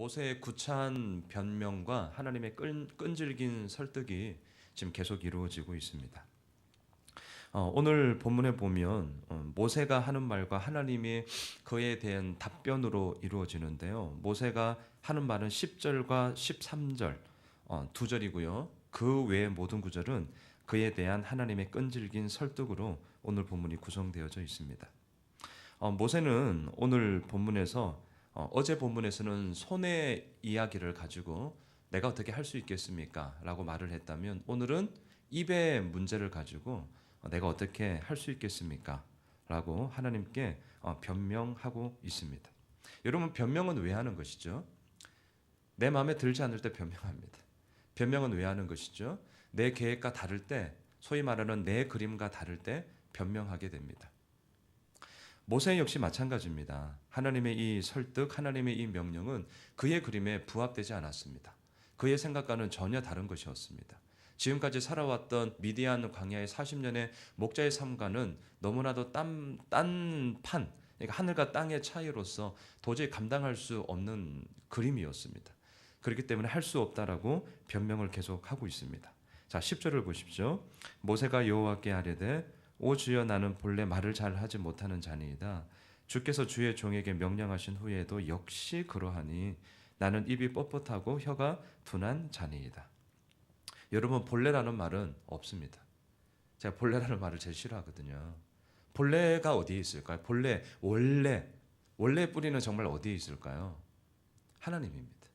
모세의 구차한 변명과 하나님의 끈질긴 설득이 지금 계속 이루어지고 있습니다. 오늘 본문에 보면 모세가 하는 말과 하나님이 그에 대한 답변으로 이루어지는데요. 모세가 하는 말은 10절과 13절 두 절이고요. 그 외의 모든 구절은 그에 대한 하나님의 끈질긴 설득으로 오늘 본문이 구성되어져 있습니다. 모세는 오늘 본문에서 어제 본문에서는 손의 이야기를 가지고 내가 어떻게 할 수 있겠습니까? 라고 말을 했다면 오늘은 입의 문제를 가지고 내가 어떻게 할 수 있겠습니까? 라고 하나님께 변명하고 있습니다. 여러분, 변명은 왜 하는 것이죠? 내 마음에 들지 않을 때 변명합니다. 변명은 왜 하는 것이죠? 내 계획과 다를 때, 소위 말하는 내 그림과 다를 때 변명하게 됩니다. 모세 역시 마찬가지입니다. 하나님의 이 설득, 하나님의 이 명령은 그의 그림에 부합되지 않았습니다. 그의 생각과는 전혀 다른 것이었습니다. 지금까지 살아왔던 미디안 광야의 40년의 목자의 삶과는 너무나도 딴판, 그러니까 하늘과 땅의 차이로서 도저히 감당할 수 없는 그림이었습니다. 그렇기 때문에 할 수 없다라고 변명을 계속하고 있습니다. 자, 10절을 보십시오. 모세가 여호와께 아뢰되 오 주여, 나는 본래 말을 잘 하지 못하는 자니이다. 주께서 주의 종에게 명령하신 후에도 역시 그러하니 나는 입이 뻣뻣하고 혀가 둔한 자니이다. 여러분, 본래라는 말은 없습니다. 제가 본래라는 말을 제일 싫어하거든요. 본래가 어디에 있을까요? 본래, 원래 뿌리는 정말 어디에 있을까요? 하나님입니다.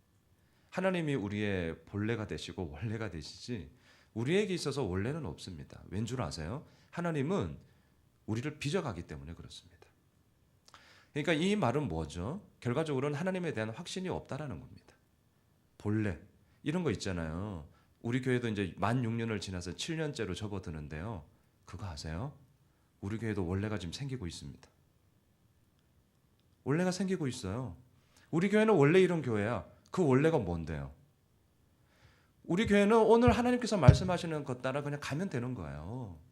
하나님이 우리의 본래가 되시고 원래가 되시지 우리에게 있어서 원래는 없습니다. 왠 줄 아세요? 하나님은 우리를 빚어가기 때문에 그렇습니다. 그러니까 이 말은 뭐죠? 결과적으로는 하나님에 대한 확신이 없다라는 겁니다. 본래 이런 거 있잖아요. 우리 교회도 이제 만 6년을 지나서 7년째로 접어드는데요. 그거 아세요? 우리 교회도 원래가 지금 생기고 있습니다. 원래가 생기고 있어요. 우리 교회는 원래 이런 교회야. 그 원래가 뭔데요? 우리 교회는 오늘 하나님께서 말씀하시는 것 따라 그냥 가면 되는 거예요.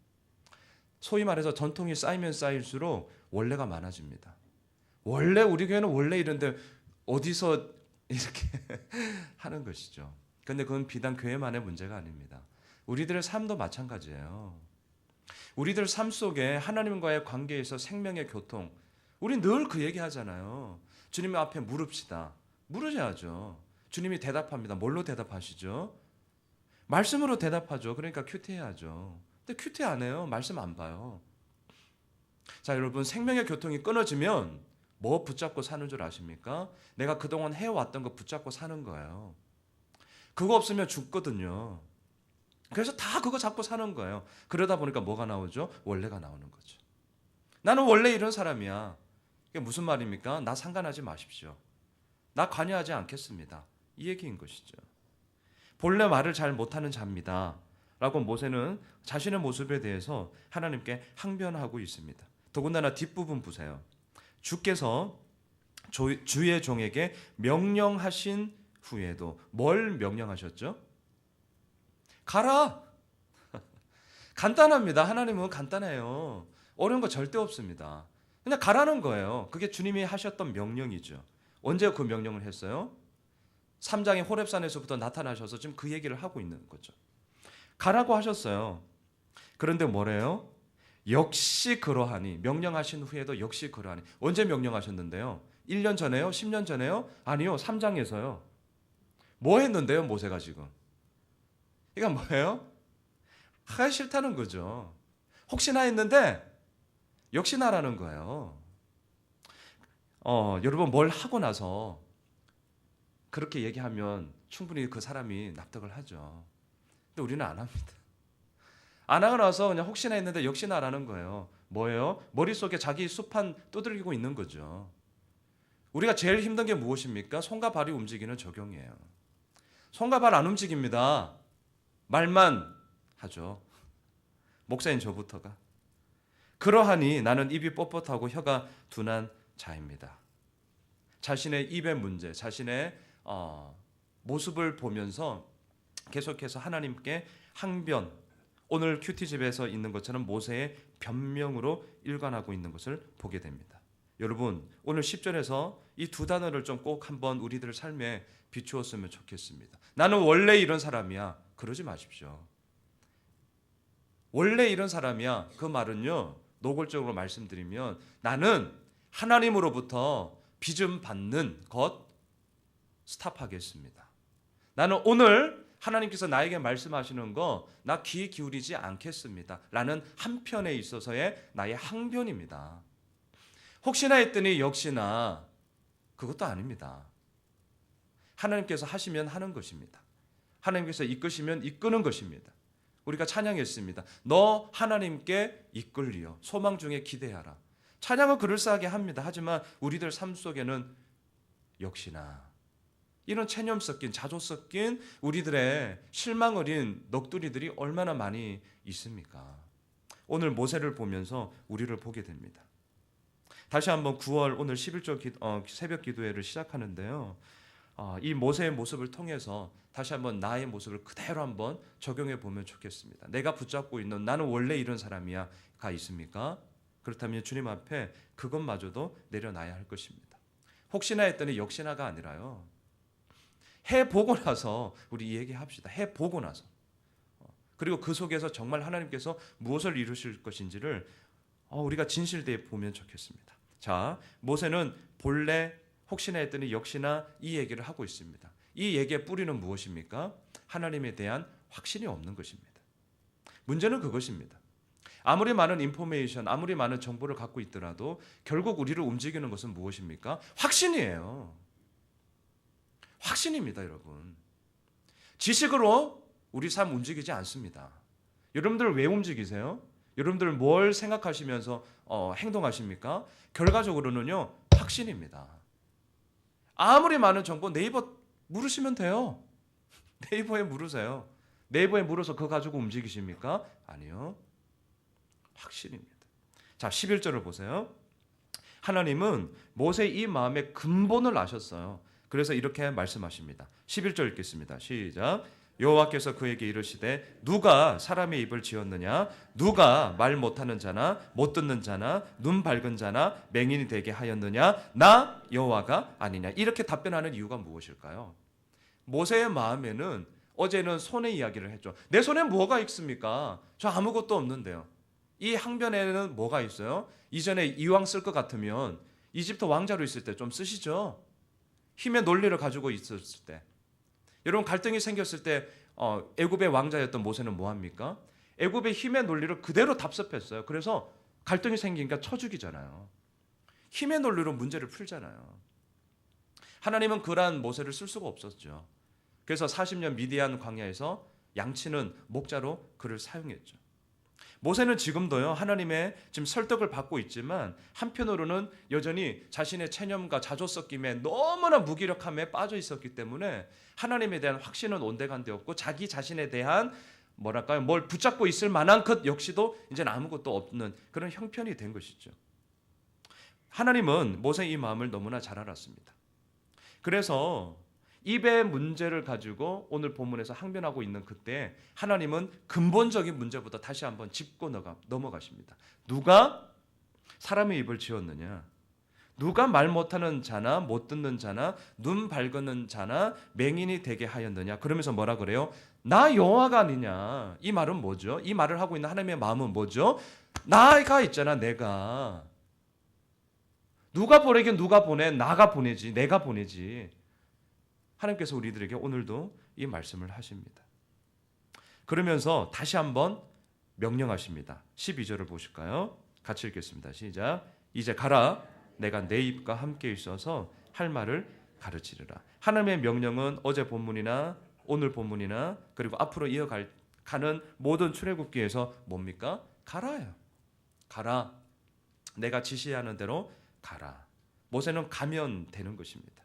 소위 말해서 전통이 쌓이면 쌓일수록 원래가 많아집니다. 원래 우리 교회는 원래 이런데 어디서 이렇게 하는 것이죠. 그런데 그건 비단 교회만의 문제가 아닙니다. 우리들의 삶도 마찬가지예요. 우리들 삶 속에 하나님과의 관계에서 생명의 교통, 우리 늘 그 얘기 하잖아요. 주님 앞에 물읍시다. 물으셔야죠. 주님이 대답합니다. 뭘로 대답하시죠? 말씀으로 대답하죠. 그러니까 큐티해야죠. 근데 큐티 안 해요. 말씀 안 봐요. 자, 여러분, 생명의 교통이 끊어지면 뭐 붙잡고 사는 줄 아십니까? 내가 그동안 해왔던 거 붙잡고 사는 거예요. 그거 없으면 죽거든요. 그래서 다 그거 잡고 사는 거예요. 그러다 보니까 뭐가 나오죠? 원래가 나오는 거죠. 나는 원래 이런 사람이야. 이게 무슨 말입니까? 나 상관하지 마십시오. 나 관여하지 않겠습니다. 이 얘기인 것이죠. 본래 말을 잘 못하는 자입니다. 라고 모세는 자신의 모습에 대해서 하나님께 항변하고 있습니다. 더군다나 뒷부분 보세요. 주께서 주의 종에게 명령하신 후에도 뭘 명령하셨죠? 가라! 간단합니다. 하나님은 간단해요. 어려운 거 절대 없습니다. 그냥 가라는 거예요. 그게 주님이 하셨던 명령이죠. 언제 그 명령을 했어요? 3장의 호렙산에서부터 나타나셔서 지금 그 얘기를 하고 있는 거죠. 가라고 하셨어요. 그런데 뭐래요? 역시 그러하니, 명령하신 후에도 역시 그러하니. 언제 명령하셨는데요? 1년 전에요? 10년 전에요? 아니요, 3장에서요. 뭐 했는데요, 모세가 지금? 이건 뭐예요? 하기 싫다는 거죠. 혹시나 했는데 역시나라는 거예요. 여러분, 뭘 하고 나서 그렇게 얘기하면 충분히 그 사람이 납득을 하죠. 근데 우리는 안 합니다. 안 하고 나서 그냥 혹시나 했는데 역시나라는 거예요. 뭐예요? 머릿속에 자기 수판 두들기고 있는 거죠. 우리가 제일 힘든 게 무엇입니까? 손과 발이 움직이는 적용이에요. 손과 발 안 움직입니다. 말만 하죠. 목사인 저부터가. 그러하니 나는 입이 뻣뻣하고 혀가 둔한 자입니다. 자신의 입의 문제, 자신의 모습을 보면서 계속해서 하나님께 항변, 오늘 큐티집에서 있는 것처럼 모세의 변명으로 일관하고 있는 것을 보게 됩니다. 여러분 오늘 10절에서 이 두 단어를 좀 꼭 한번 우리들의 삶에 비추었으면 좋겠습니다. 나는 원래 이런 사람이야. 그러지 마십시오. 원래 이런 사람이야. 그 말은요, 노골적으로 말씀드리면 나는 하나님으로부터 빚음 받는 것 스탑하겠습니다. 나는 오늘 하나님께서 나에게 말씀하시는 거 나 귀 기울이지 않겠습니다. 라는 한편에 있어서의 나의 항변입니다. 혹시나 했더니 역시나 그것도 아닙니다. 하나님께서 하시면 하는 것입니다. 하나님께서 이끄시면 이끄는 것입니다. 우리가 찬양했습니다. 너 하나님께 이끌리어 소망 중에 기대하라. 찬양은 그럴싸하게 합니다. 하지만 우리들 삶 속에는 역시나 이런 체념 섞인 자조 섞인 우리들의 실망 어린 넋두리들이 얼마나 많이 있습니까? 오늘 모세를 보면서 우리를 보게 됩니다. 다시 한번 9월 오늘 11조 새벽 기도회를 시작하는데요. 이 모세의 모습을 통해서 다시 한번 나의 모습을 그대로 한번 적용해 보면 좋겠습니다. 내가 붙잡고 있는 나는 원래 이런 사람이야가 있습니까? 그렇다면 주님 앞에 그것마저도 내려놔야 할 것입니다. 혹시나 했더니 역시나가 아니라요. 해보고 나서 우리 얘기합시다. 해보고 나서. 그리고 그 속에서 정말 하나님께서 무엇을 이루실 것인지를 우리가 진실되게 보면 좋겠습니다. 자, 모세는 본래 혹시나 했더니 역시나 이 얘기를 하고 있습니다. 이 얘기의 뿌리는 무엇입니까? 하나님에 대한 확신이 없는 것입니다. 문제는 그것입니다. 아무리 많은 인포메이션, 아무리 많은 정보를 갖고 있더라도 결국 우리를 움직이는 것은 무엇입니까? 확신이에요. 확신입니다, 여러분. 지식으로 우리 삶 움직이지 않습니다. 여러분들 왜 움직이세요? 여러분들 뭘 생각하시면서 행동하십니까? 결과적으로는요, 확신입니다. 아무리 많은 정보 네이버 물으시면 돼요. 네이버에 물으세요. 네이버에 물어서 그거 가지고 움직이십니까? 아니요. 확신입니다. 자, 11절을 보세요. 하나님은 모세의 이 마음의 근본을 아셨어요. 그래서 이렇게 말씀하십니다. 11절 읽겠습니다. 시작. 여호와께서 그에게 이르시되 누가 사람의 입을 지었느냐? 누가 말 못하는 자나 못 듣는 자나 눈 밝은 자나 맹인이 되게 하였느냐? 나 여호와가 아니냐? 이렇게 답변하는 이유가 무엇일까요? 모세의 마음에는 어제는 손의 이야기를 했죠. 내 손에 뭐가 있습니까? 저 아무것도 없는데요. 이 항변에는 뭐가 있어요? 이전에 이왕 쓸 것 같으면 이집트 왕자로 있을 때 좀 쓰시죠. 힘의 논리를 가지고 있었을 때. 여러분 갈등이 생겼을 때 애굽의 왕자였던 모세는 뭐합니까? 애굽의 힘의 논리를 그대로 답습했어요. 그래서 갈등이 생기니까 쳐 죽이잖아요. 힘의 논리로 문제를 풀잖아요. 하나님은 그러한 모세를 쓸 수가 없었죠. 그래서 40년 미디안 광야에서 양치는 목자로 그를 사용했죠. 모세는 지금도요 하나님의 지금 설득을 받고 있지만 한편으로는 여전히 자신의 체념과 자조 섞임에 너무나 무기력함에 빠져 있었기 때문에 하나님에 대한 확신은 온데간데 없고 자기 자신에 대한 뭐랄까요 뭘 붙잡고 있을 만한 것 역시도 이제는 아무것도 없는 그런 형편이 된 것이죠. 하나님은 모세의 이 마음을 너무나 잘 알았습니다. 그래서 입의 문제를 가지고 오늘 본문에서 항변하고 있는 그때 하나님은 근본적인 문제보다 다시 한번 짚고 넘어가십니다. 누가 사람의 입을 지었느냐? 누가 말 못하는 자나 못 듣는 자나 눈 밝은 자나 맹인이 되게 하였느냐? 그러면서 뭐라 그래요? 나 여호와가 아니냐? 이 말은 뭐죠? 이 말을 하고 있는 하나님의 마음은 뭐죠? 나가 있잖아, 내가. 누가 보내긴 누가 보내? 나가 보내지, 내가 보내지. 하나님께서 우리들에게 오늘도 이 말씀을 하십니다. 그러면서 다시 한번 명령하십니다. 12절을 보실까요? 같이 읽겠습니다. 시작. 이제 가라. 내가 내 입과 함께 있어서 할 말을 가르치리라. 하나님의 명령은 어제 본문이나 오늘 본문이나 그리고 앞으로 이어가는 모든 출애굽기에서 뭡니까? 가라예요. 가라. 내가 지시하는 대로 가라. 모세는 가면 되는 것입니다.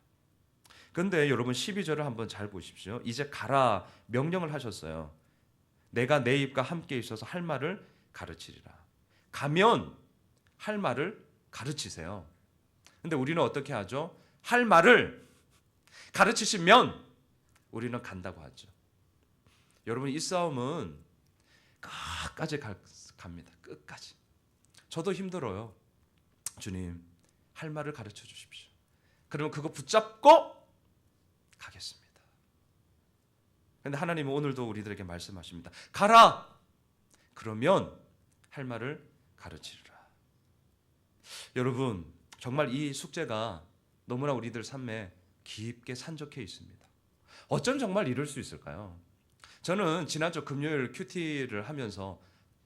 그런데 여러분 12절을 한번 잘 보십시오. 이제 가라 명령을 하셨어요. 내가 내 입과 함께 있어서 할 말을 가르치리라. 가면 할 말을 가르치세요. 근데 우리는 어떻게 하죠? 할 말을 가르치시면 우리는 간다고 하죠. 여러분 이 싸움은 끝까지 갑니다. 끝까지. 저도 힘들어요. 주님 할 말을 가르쳐 주십시오. 그러면 그거 붙잡고 가겠습니다. 그런데 하나님은 오늘도 우리들에게 말씀하십니다. 가라! 그러면 할 말을 가르치리라. 여러분, 정말 이 숙제가 너무나 우리들 삶에 깊게 산적해 있습니다. 어쩜 정말 이럴 수 있을까요? 저는 지난주 금요일 큐티를 하면서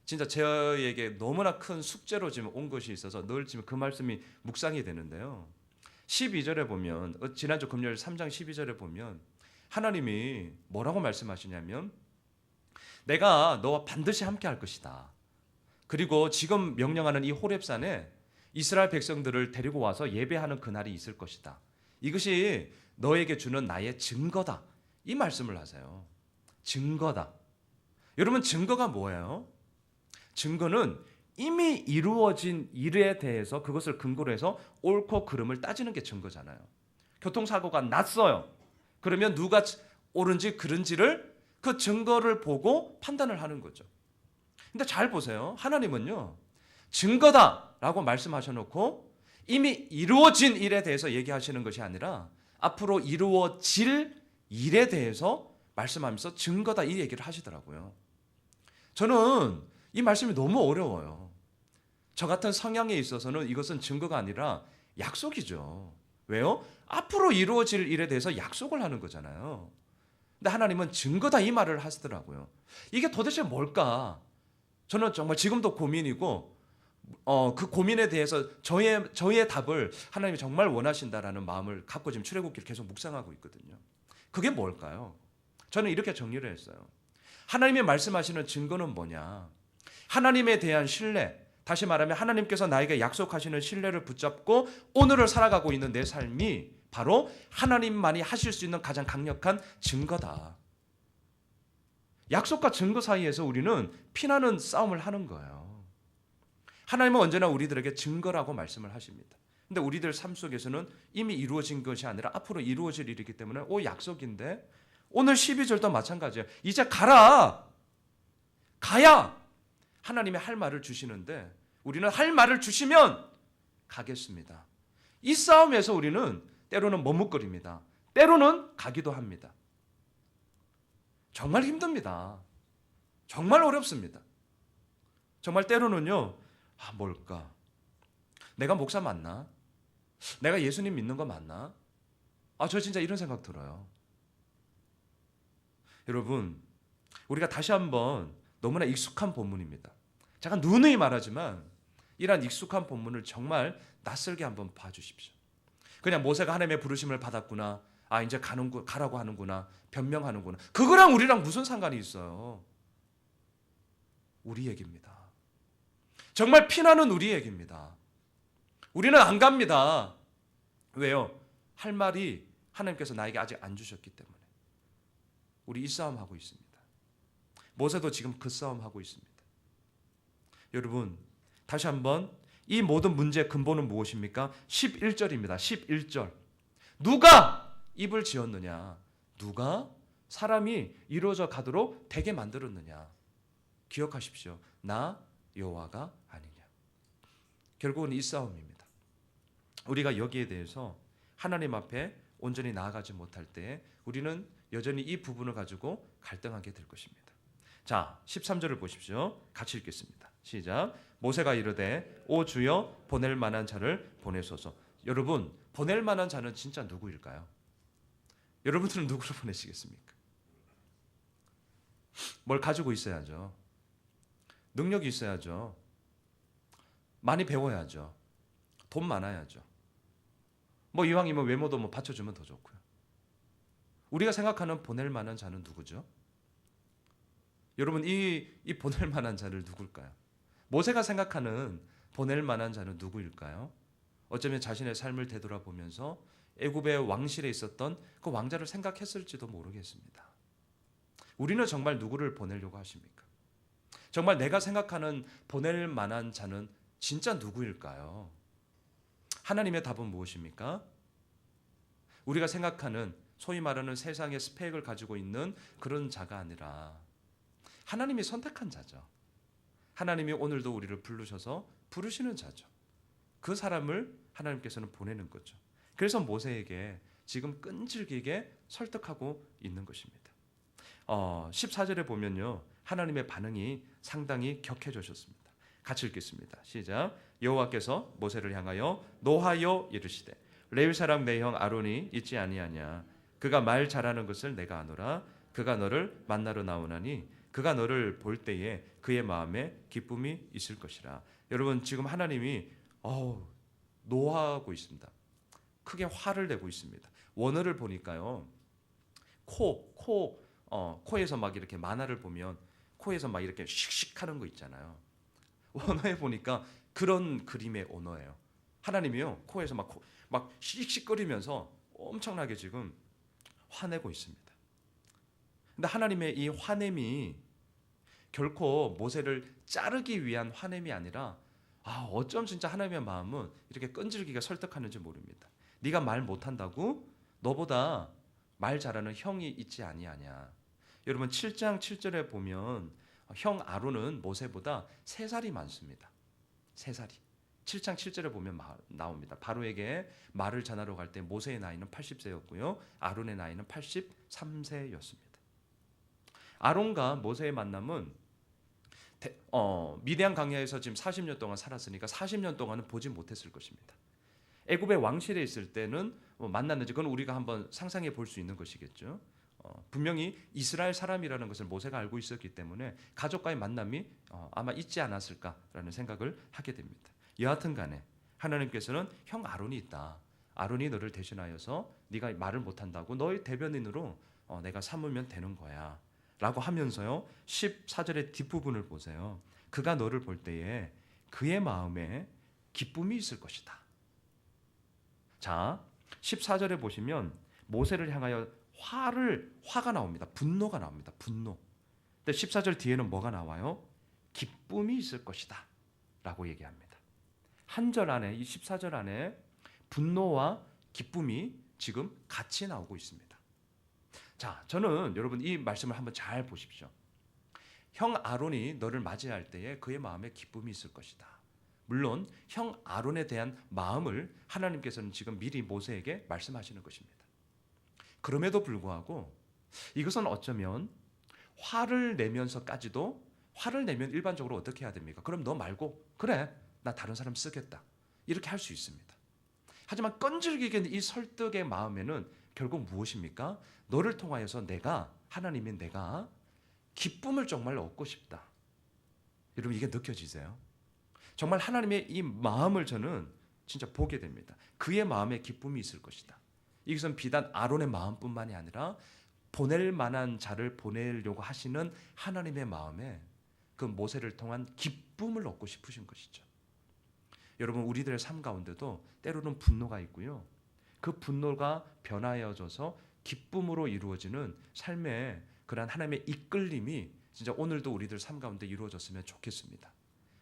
진짜 저에게 너무나 큰 숙제로 지금 온 것이 있어서 늘 지금 그 말씀이 묵상이 되는데요. 12절에 보면, 지난주 금요일 3장 12절에 보면 하나님이 뭐라고 말씀하시냐면, 내가 너와 반드시 함께 할 것이다. 그리고 지금 명령하는 이 호렙산에 이스라엘 백성들을 데리고 와서 예배하는 그날이 있을 것이다. 이것이 너에게 주는 나의 증거다. 이 말씀을 하세요. 증거다. 여러분, 증거가 뭐예요? 증거는 이미 이루어진 일에 대해서 그것을 근거로 해서 옳고 그름을 따지는 게 증거잖아요. 교통사고가 났어요. 그러면 누가 옳은지 그른지를 그 증거를 보고 판단을 하는 거죠. 근데 잘 보세요. 하나님은요, 증거다라고 말씀하셔놓고 이미 이루어진 일에 대해서 얘기하시는 것이 아니라 앞으로 이루어질 일에 대해서 말씀하면서 증거다 이 얘기를 하시더라고요. 저는 이 말씀이 너무 어려워요. 저 같은 성향에 있어서는 이것은 증거가 아니라 약속이죠. 왜요? 앞으로 이루어질 일에 대해서 약속을 하는 거잖아요. 근데 하나님은 증거다 이 말을 하시더라고요. 이게 도대체 뭘까? 저는 정말 지금도 고민이고 그 고민에 대해서 저의 답을 하나님이 정말 원하신다라는 마음을 갖고 지금 출애굽기를 계속 묵상하고 있거든요. 그게 뭘까요? 저는 이렇게 정리를 했어요. 하나님이 말씀하시는 증거는 뭐냐? 하나님에 대한 신뢰, 다시 말하면 하나님께서 나에게 약속하시는 신뢰를 붙잡고 오늘을 살아가고 있는 내 삶이 바로 하나님만이 하실 수 있는 가장 강력한 증거다. 약속과 증거 사이에서 우리는 피나는 싸움을 하는 거예요. 하나님은 언제나 우리들에게 증거라고 말씀을 하십니다. 근데 우리들 삶 속에서는 이미 이루어진 것이 아니라 앞으로 이루어질 일이기 때문에 약속인데 오늘 12절도 마찬가지예요. 이제 가라. 가야 하나님이 할 말을 주시는데 우리는 할 말을 주시면 가겠습니다. 이 싸움에서 우리는 때로는 머뭇거립니다. 때로는 가기도 합니다. 정말 힘듭니다. 정말 어렵습니다. 정말 때로는요. 뭘까? 내가 목사 맞나? 내가 예수님 믿는 거 맞나? 저 진짜 이런 생각 들어요. 여러분, 우리가 다시 한번 너무나 익숙한 본문입니다. 잠깐 누누이 말하지만 이러한 익숙한 본문을 정말 낯설게 한번 봐주십시오. 그냥 모세가 하나님의 부르심을 받았구나. 이제 가라고 하는구나. 변명하는구나. 그거랑 우리랑 무슨 상관이 있어요? 우리 얘기입니다. 정말 피나는 우리 얘기입니다. 우리는 안 갑니다. 왜요? 할 말이 하나님께서 나에게 아직 안 주셨기 때문에. 우리 이 싸움 하고 있습니다. 모세도 지금 그 싸움 하고 있습니다. 여러분, 다시 한번 이 모든 문제의 근본은 무엇입니까? 11절입니다. 11절. 누가 입을 지었느냐? 누가 사람이 이루어져 가도록 되게 만들었느냐? 기억하십시오. 나 여호와가 아니냐. 결국은 이 싸움입니다. 우리가 여기에 대해서 하나님 앞에 온전히 나아가지 못할 때 우리는 여전히 이 부분을 가지고 갈등하게 될 것입니다. 자, 13절을 보십시오. 같이 읽겠습니다. 시작. 모세가 이르되 오 주여 보낼 만한 자를 보내소서. 여러분, 보낼 만한 자는 진짜 누구일까요? 여러분들은 누구를 보내시겠습니까? 뭘 가지고 있어야죠. 능력이 있어야죠. 많이 배워야죠. 돈 많아야죠. 이왕이면 외모도 받쳐주면 더 좋고요. 우리가 생각하는 보낼 만한 자는 누구죠? 여러분, 이 보낼 만한 자를 누굴까요? 모세가 생각하는 보낼 만한 자는 누구일까요? 어쩌면 자신의 삶을 되돌아보면서 애굽의 왕실에 있었던 그 왕자를 생각했을지도 모르겠습니다. 우리는 정말 누구를 보내려고 하십니까? 정말 내가 생각하는 보낼 만한 자는 진짜 누구일까요? 하나님의 답은 무엇입니까? 우리가 생각하는 소위 말하는 세상의 스펙을 가지고 있는 그런 자가 아니라 하나님이 선택한 자죠. 하나님이 오늘도 우리를 부르셔서 부르시는 자죠. 그 사람을 하나님께서는 보내는 거죠. 그래서 모세에게 지금 끈질기게 설득하고 있는 것입니다. 14절에 보면요, 하나님의 반응이 상당히 격해지셨습니다. 같이 읽겠습니다. 시작. 여호와께서 모세를 향하여 노하여 이르시되 레위 사람 내 형 아론이 있지 아니하냐. 그가 말 잘하는 것을 내가 아노라. 그가 너를 만나러 나오나니 그가 너를 볼 때에 그의 마음에 기쁨이 있을 것이라. 여러분, 지금 하나님이 노하고 있습니다. 크게 화를 내고 있습니다. 원어를 보니까요, 코에서 막 이렇게 만화를 보면 코에서 막 이렇게 씩씩 하는 거 있잖아요. 원어에 보니까 그런 그림의 언어예요. 하나님이요, 코에서 막 씩씩거리면서 엄청나게 지금 화내고 있습니다. 근데 하나님의 이 화냄이 결코 모세를 자르기 위한 화냄이 아니라, 어쩜 진짜 하나님의 마음은 이렇게 끈질기게 설득하는지 모릅니다. 네가 말 못한다고? 너보다 말 잘하는 형이 있지 아니하냐. 여러분, 7장 7절에 보면 형 아론은 모세보다 3살이 많습니다. 3살이. 7장 7절에 보면 나옵니다. 바로에게 말을 전하러 갈 때 모세의 나이는 80세였고요. 아론의 나이는 83세였습니다. 아론과 모세의 만남은 미디안 광야에서 지금 40년 동안 살았으니까 40년 동안은 보지 못했을 것입니다. 애굽의 왕실에 있을 때는 만났는지 그건 우리가 한번 상상해 볼 수 있는 것이겠죠. 분명히 이스라엘 사람이라는 것을 모세가 알고 있었기 때문에 가족과의 만남이 아마 있지 않았을까라는 생각을 하게 됩니다. 여하튼 간에 하나님께서는 형 아론이 있다. 아론이 너를 대신하여서 네가 말을 못한다고 너의 대변인으로 내가 삼으면 되는 거야 라고 하면서요, 14절의 뒷부분을 보세요. 그가 너를 볼 때에 그의 마음에 기쁨이 있을 것이다. 자, 14절에 보시면 모세를 향하여 화가 나옵니다. 분노가 나옵니다. 분노. 근데 14절 뒤에는 뭐가 나와요? 기쁨이 있을 것이다 라고 얘기합니다. 한 절 안에, 이 14절 안에 분노와 기쁨이 지금 같이 나오고 있습니다. 자, 저는 여러분 이 말씀을 한번 잘 보십시오. 형 아론이 너를 맞이할 때에 그의 마음에 기쁨이 있을 것이다. 물론 형 아론에 대한 마음을 하나님께서는 지금 미리 모세에게 말씀하시는 것입니다. 그럼에도 불구하고 이것은 어쩌면 화를 내면서까지도, 화를 내면 일반적으로 어떻게 해야 됩니까? 그럼 너 말고, 그래, 나 다른 사람 쓰겠다, 이렇게 할 수 있습니다. 하지만 끈질기게 이 설득의 마음에는 결국 무엇입니까? 너를 통하여서 하나님인 내가 기쁨을 정말 얻고 싶다. 여러분, 이게 느껴지세요? 정말 하나님의 이 마음을 저는 진짜 보게 됩니다. 그의 마음에 기쁨이 있을 것이다. 이것은 비단 아론의 마음뿐만이 아니라 보낼 만한 자를 보내려고 하시는 하나님의 마음에 그 모세를 통한 기쁨을 얻고 싶으신 것이죠. 여러분, 우리들의 삶 가운데도 때로는 분노가 있고요. 그 분노가 변화해져서 기쁨으로 이루어지는 삶의 그러한 하나님의 이끌림이 진짜 오늘도 우리들 삶 가운데 이루어졌으면 좋겠습니다.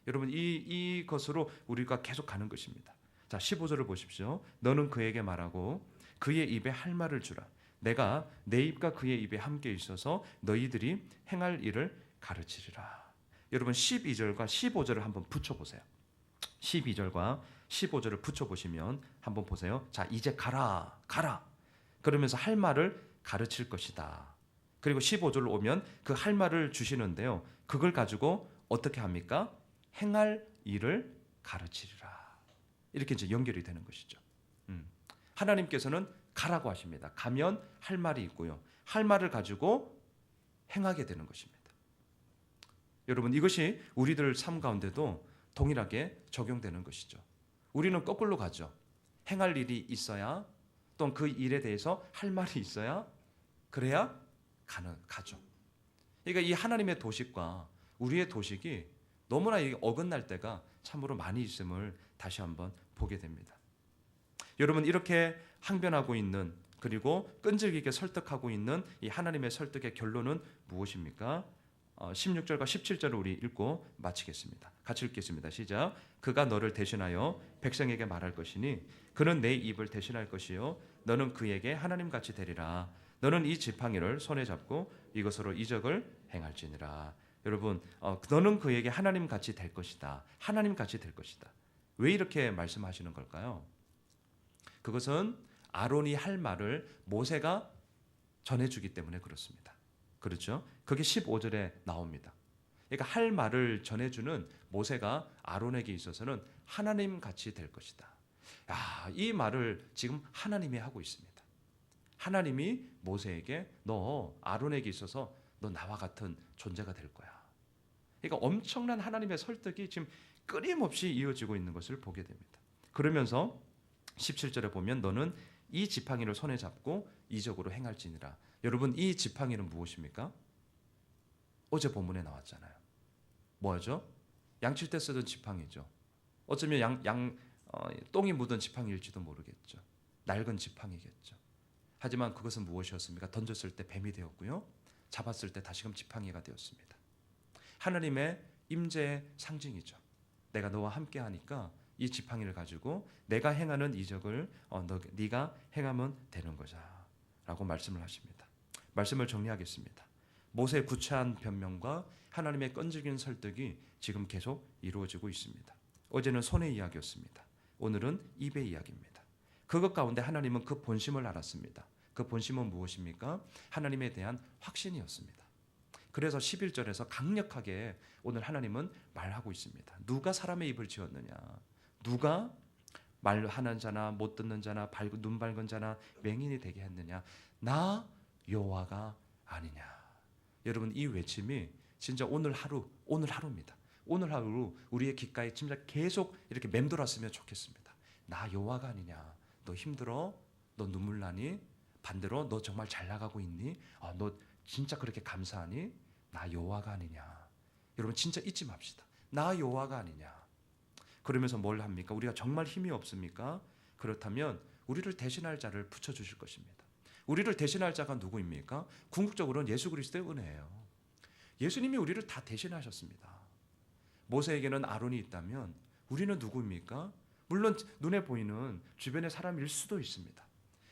여러분, 이것으로 우리가 계속 가는 것입니다. 자, 15절을 보십시오. 너는 그에게 말하고 그의 입에 할 말을 주라. 내가 내 입과 그의 입에 함께 있어서 너희들이 행할 일을 가르치리라. 여러분, 12절과 15절을 한번 붙여보세요. 12절과 15절을 붙여보시면 한번 보세요. 자, 이제 가라. 그러면서 할 말을 가르칠 것이다. 그리고 15절로 오면 그 할 말을 주시는데요, 그걸 가지고 어떻게 합니까? 행할 일을 가르치리라. 이렇게 이제 연결이 되는 것이죠. 하나님께서는 가라고 하십니다. 가면 할 말이 있고요, 할 말을 가지고 행하게 되는 것입니다. 여러분, 이것이 우리들 삶 가운데도 동일하게 적용되는 것이죠. 우리는 거꾸로 가죠. 행할 일이 있어야, 또는 그 일에 대해서 할 말이 있어야, 그래야 가죠. 그러니까 이 하나님의 도식과 우리의 도식이 너무나 어긋날 때가 참으로 많이 있음을 다시 한번 보게 됩니다. 여러분, 이렇게 항변하고 있는, 그리고 끈질기게 설득하고 있는 이 하나님의 설득의 결론은 무엇입니까? 16절과 17절을 우리 읽고 마치겠습니다. 같이 읽겠습니다. 시작. 그가 너를 대신하여 백성에게 말할 것이니 그는 내 입을 대신할 것이요 너는 그에게 하나님같이 되리라. 너는 이 지팡이를 손에 잡고 이것으로 이적을 행할지니라. 여러분, 너는 그에게 하나님같이 될 것이다. 하나님같이 될 것이다. 왜 이렇게 말씀하시는 걸까요? 그것은 아론이 할 말을 모세가 전해주기 때문에 그렇습니다. 그렇죠? 그게 15절에 나옵니다. 그러니까 할 말을 전해주는 모세가 아론에게 있어서는 하나님 같이 될 것이다. 이 말을 지금 하나님이 하고 있습니다. 하나님이 모세에게 너 아론에게 있어서 너 나와 같은 존재가 될 거야. 그러니까 엄청난 하나님의 설득이 지금 끊임없이 이어지고 있는 것을 보게 됩니다. 그러면서 17절에 보면 너는 이 지팡이를 손에 잡고 이적으로 행할지니라. 여러분, 이 지팡이는 무엇입니까? 어제 본문에 나왔잖아요. 뭐죠? 양칠 때 쓰던 지팡이죠. 어쩌면 똥이 묻은 지팡이일지도 모르겠죠. 낡은 지팡이겠죠. 하지만 그것은 무엇이었습니까? 던졌을 때 뱀이 되었고요. 잡았을 때 다시금 지팡이가 되었습니다. 하나님의 임재의 상징이죠. 내가 너와 함께 하니까 이 지팡이를 가지고 내가 행하는 이적을 네가 행하면 되는 거자 라고 말씀을 하십니다. 말씀을 정리하겠습니다. 모세의 구차한 변명과 하나님의 끈질긴 설득이 지금 계속 이루어지고 있습니다. 어제는 손의 이야기였습니다. 오늘은 입의 이야기입니다. 그것 가운데 하나님은 그 본심을 알았습니다. 그 본심은 무엇입니까? 하나님에 대한 확신이었습니다. 그래서 11절에서 강력하게 오늘 하나님은 말하고 있습니다. 누가 사람의 입을 지었느냐? 누가 말하는 자나 못 듣는 자나 눈 밝은 자나 맹인이 되게 했느냐? 나 여호와가 아니냐? 여러분, 이 외침이 진짜 오늘 하루입니다. 오늘 하루 우리의 귓가에 진짜 계속 이렇게 맴돌았으면 좋겠습니다. 나 여호와가 아니냐? 너 힘들어? 너 눈물 나니? 반대로 너 정말 잘 나가고 있니? 너 진짜 그렇게 감사하니? 나 여호와가 아니냐? 여러분, 진짜 잊지 맙시다. 나 여호와가 아니냐? 그러면서 뭘 합니까? 우리가 정말 힘이 없습니까? 그렇다면 우리를 대신할 자를 붙여주실 것입니다. 우리를 대신할 자가 누구입니까? 궁극적으로는 예수 그리스도의 은혜예요. 예수님이 우리를 다 대신하셨습니다. 모세에게는 아론이 있다면 우리는 누구입니까? 물론 눈에 보이는 주변의 사람일 수도 있습니다.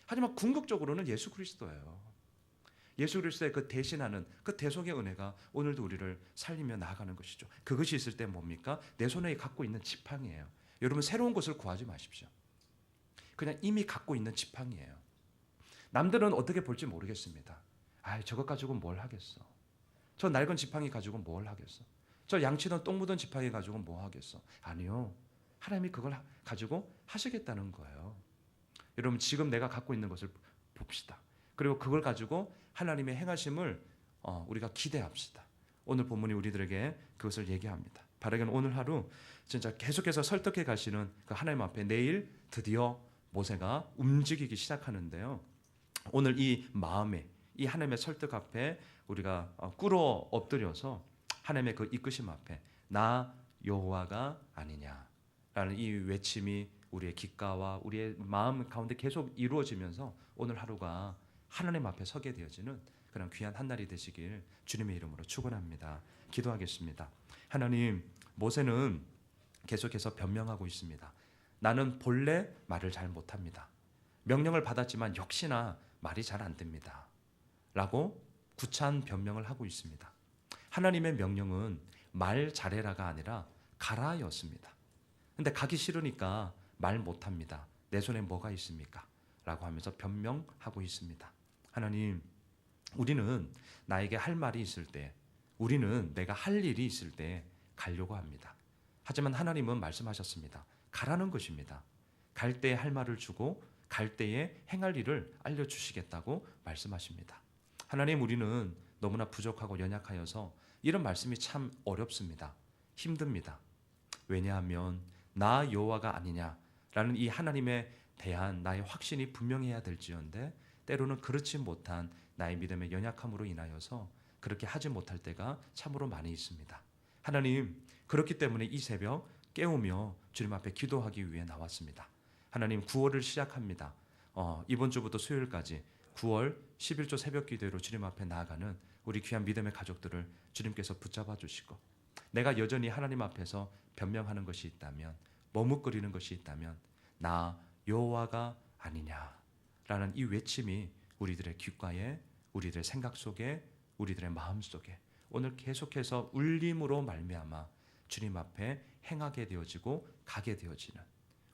하지만 궁극적으로는 예수 그리스도예요. 예수 그리스도의 그 대신하는 그 대속의 은혜가 오늘도 우리를 살리며 나아가는 것이죠. 그것이 있을 때 뭡니까? 내 손에 갖고 있는 지팡이에요. 여러분, 새로운 것을 구하지 마십시오. 그냥 이미 갖고 있는 지팡이에요. 남들은 어떻게 볼지 모르겠습니다. 저것 가지고 뭘 하겠어? 저 낡은 지팡이 가지고 뭘 하겠어? 저 양치던 똥 묻은 지팡이 가지고 뭐 하겠어? 아니요. 하나님이 그걸 가지고 하시겠다는 거예요. 여러분, 지금 내가 갖고 있는 것을 봅시다. 그리고 그걸 가지고 하나님의 행하심을 우리가 기대합시다. 오늘 본문이 우리들에게 그것을 얘기합니다. 바라기는 오늘 하루 진짜 계속해서 설득해 가시는 그 하나님 앞에 내일 드디어 모세가 움직이기 시작하는데요. 오늘 이 마음에 이 하나님의 설득 앞에 우리가 꿇어 엎드려서 하나님의 그 이끄심 앞에 나 여호와가 아니냐라는 이 외침이 우리의 귓가와 우리의 마음 가운데 계속 이루어지면서 오늘 하루가 하나님 앞에 서게 되어지는 그런 귀한 한 날이 되시길 주님의 이름으로 축원합니다. 기도하겠습니다. 하나님, 모세는 계속해서 변명하고 있습니다. 나는 본래 말을 잘 못합니다. 명령을 받았지만 역시나 말이 잘 안 됩니다. 라고 구차한 변명을 하고 있습니다. 하나님의 명령은 말 잘해라가 아니라 가라였습니다. 근데 가기 싫으니까 말 못합니다. 내 손에 뭐가 있습니까? 라고 하면서 변명하고 있습니다. 하나님, 우리는 나에게 할 말이 있을 때, 우리는 내가 할 일이 있을 때 가려고 합니다. 하지만 하나님은 말씀하셨습니다. 가라는 것입니다. 갈 때에 할 말을 주고 갈 때에 행할 일을 알려주시겠다고 말씀하십니다. 하나님, 우리는 너무나 부족하고 연약하여서 이런 말씀이 참 어렵습니다. 힘듭니다. 왜냐하면 나 여호와가 아니냐라는 이 하나님에 대한 나의 확신이 분명해야 될지언데 때로는 그렇지 못한 나의 믿음의 연약함으로 인하여서 그렇게 하지 못할 때가 참으로 많이 있습니다. 하나님, 그렇기 때문에 이 새벽 깨우며 주님 앞에 기도하기 위해 나왔습니다. 하나님, 9월을 시작합니다. 이번 주부터 수요일까지 9월 11조 새벽 기도로 주님 앞에 나아가는 우리 귀한 믿음의 가족들을 주님께서 붙잡아 주시고, 내가 여전히 하나님 앞에서 변명하는 것이 있다면, 머뭇거리는 것이 있다면 나 여호와가 아니냐라는 이 외침이 우리들의 귓가에, 우리들의 생각 속에, 우리들의 마음 속에 오늘 계속해서 울림으로 말미암아 주님 앞에 행하게 되어지고 가게 되어지는,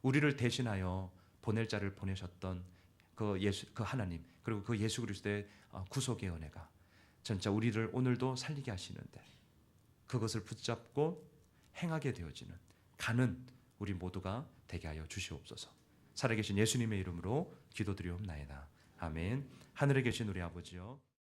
우리를 대신하여 보낼 자를 보내셨던 그 하나님, 그리고 그 예수 그리스도의 구속의 은혜가 진짜 우리를 오늘도 살리게 하시는데, 그것을 붙잡고 행하게 되어지는 가는 우리 모두가 되게 하여 주시옵소서. 살아계신 예수님의 이름으로 기도드리옵나이다. 아멘. 하늘에 계신 우리 아버지여,